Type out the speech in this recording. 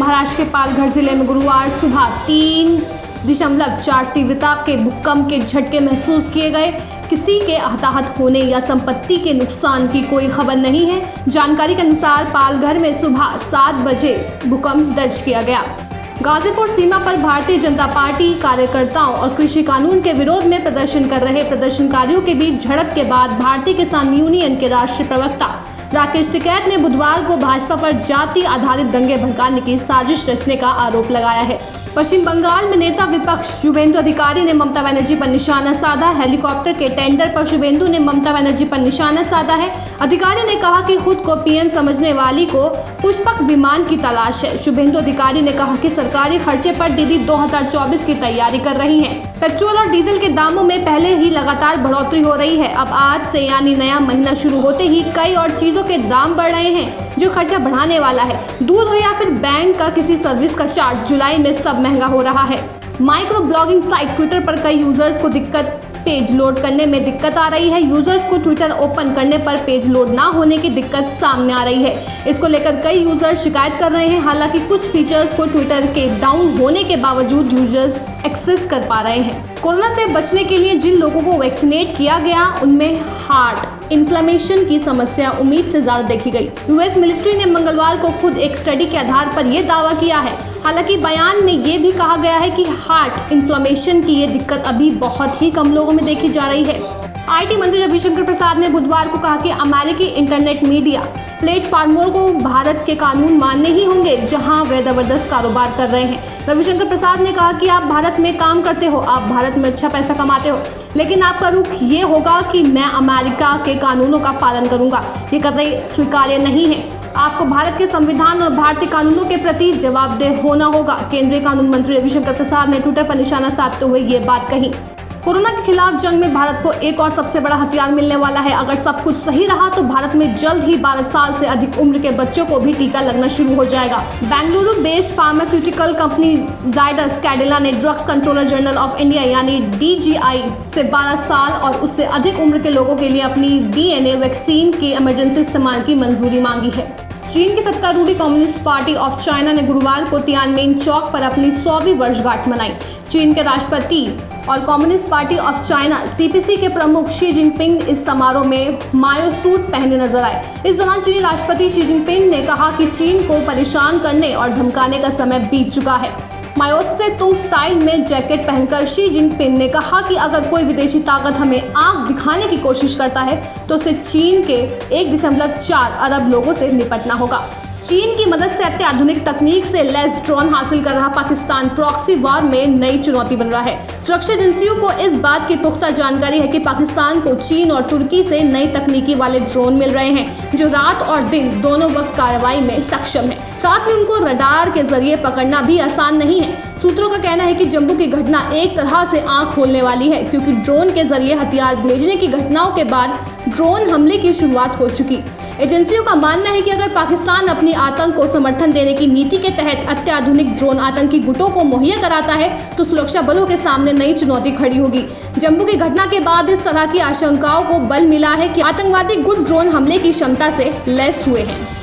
महाराष्ट्र के पालघर जिले में गुरुवार सुबह 3.4 तीव्रता के भूकंप के झटके महसूस किए गए। किसी के हताहत होने या संपत्ति के नुकसान की कोई खबर नहीं है। जानकारी के अनुसार पालघर में सुबह 7 बजे भूकंप दर्ज किया गया। गाजीपुर सीमा पर भारतीय जनता पार्टी कार्यकर्ताओं और कृषि कानून के विरोध में प्रदर्शन कर रहे प्रदर्शनकारियों के बीच झड़प के बाद भारतीय किसान यूनियन के राष्ट्रीय प्रवक्ता राकेश टिकैत ने बुधवार को भाजपा पर जाति आधारित दंगे भड़काने की साजिश रचने का आरोप लगाया है। पश्चिम बंगाल में नेता विपक्ष शुभेंदु अधिकारी ने ममता बनर्जी पर निशाना साधा। हेलीकॉप्टर के टेंडर पर शुभेंदु ने ममता बनर्जी पर निशाना साधा है। अधिकारी ने कहा कि खुद को पीएम समझने वाली को पुष्पक विमान की तलाश है। शुभेंदु अधिकारी ने कहा कि सरकारी खर्चे पर दीदी 2024 की तैयारी कर रही हैं। पेट्रोल और डीजल के दामों में पहले ही लगातार बढ़ोतरी हो रही है। अब आज से यानी नया महीना शुरू होते ही कई और चीजों के दाम बढ़ रहे हैं जो खर्चा बढ़ाने वाला है। दूध हो या फिर बैंक का किसी सर्विस का चार्ज, जुलाई में सब महंगा हो रहा है। माइक्रो ब्लॉगिंग साइट ट्विटर पर कई यूजर्स को पेज लोड करने में दिक्कत आ रही है। यूजर्स को ट्विटर ओपन करने पर पेज लोड ना होने की दिक्कत सामने आ रही है। इसको लेकर कई यूजर्स शिकायत कर रहे हैं। हालांकि कुछ फीचर्स को ट्विटर के डाउन होने के बावजूद यूजर्स एक्सेस कर पा रहे हैं। कोरोना से बचने के लिए जिन लोगों को वैक्सीनेट किया गया उनमें हार्ट इन्फ्लेमेशन की समस्या उम्मीद से ज्यादा देखी गई। यूएस मिलिट्री ने मंगलवार को खुद एक स्टडी के आधार पर यह दावा किया है। हालांकि बयान में ये भी कहा गया है कि हार्ट इन्फ्लेमेशन की ये दिक्कत अभी बहुत ही कम लोगों में देखी जा रही है। आईटी मंत्री रविशंकर प्रसाद ने बुधवार को कहा कि अमेरिकी इंटरनेट मीडिया प्लेटफार्मों को भारत के कानून मानने ही होंगे जहां वे जबरदस्त कारोबार कर रहे हैं। रविशंकर प्रसाद ने कहा कि आप भारत में काम करते हो, आप भारत में अच्छा पैसा कमाते हो, लेकिन आपका रुख ये होगा कि मैं अमेरिका के कानूनों का पालन करूंगा। ये कतई स्वीकार्य नहीं है। आपको भारत के संविधान और भारतीय कानूनों के प्रति जवाबदेह होना होगा। केंद्रीय कानून मंत्री रविशंकर प्रसाद ने ट्विटर पर निशाना साधते हुए ये बात कही। कोरोना के खिलाफ जंग में भारत को एक और सबसे बड़ा हथियार मिलने वाला है। अगर सब कुछ सही रहा तो भारत में जल्द ही 12 साल से अधिक उम्र के बच्चों को भी टीका लगना शुरू हो जाएगा। Bengaluru based pharmaceutical company Zydus Cadila ने drugs controller general of India यानी DGI से 12 साल और उससे अधिक उम्र के लोगों के लिए अपनी DNA वैक्सीन के इमरजेंसी इस्तेमाल की मंजूरी मांगी है। चीन की सत्तारूढ़ कम्युनिस्ट पार्टी ऑफ चाइना ने गुरुवार को तियानमेन चौक पर अपनी 100वीं वर्षगांठ मनाई। चीन के राष्ट्रपति और communist party of China CPC के प्रमुख शी जिनपिंग इस समारोह में मायो सूट पहने नजर आए। इस दौरान चीनी राष्ट्रपति शी जिनपिंग ने कहा कि चीन को परेशान करने और धमकाने का समय बीत चुका है। मायो से तुंग स्टाइल में जैकेट पहनकर शी जिनपिंग ने कहा कि अगर कोई विदेशी ताकत हमें आंख दिखाने की कोशिश करता है तो उसे चीन के 1.4 अरब लोगों से निपटना होगा। चीन की मदद से अत्याधुनिक तकनीक से लैस ड्रोन हासिल कर रहा पाकिस्तान प्रॉक्सी वार में नई चुनौती बन रहा है। सुरक्षा एजेंसियों को इस बात की पुख्ता जानकारी है कि पाकिस्तान को चीन और तुर्की से नई तकनीकी वाले ड्रोन मिल रहे हैं जो रात और दिन दोनों वक्त कार्रवाई में सक्षम है। साथ ही उनको रडार के जरिए पकड़ना भी आसान नहीं है। सूत्रों का कहना है कि जम्मू की घटना एक तरह से आंख खोलने वाली है, क्योंकि ड्रोन के जरिए हथियार भेजने की घटनाओं के बाद ड्रोन हमले की शुरुआत हो चुकी। एजेंसियों का मानना है कि अगर पाकिस्तान अपनी आतंक को समर्थन देने की नीति के तहत अत्याधुनिक ड्रोन आतंकी गुटों को मुहैया कराता है तो सुरक्षा बलों के सामने नई चुनौती खड़ी होगी। जम्मू की घटना के बाद इस तरह की आशंकाओं को बल मिला है कि आतंकवादी गुट ड्रोन हमले की क्षमता से लैस हुए हैं।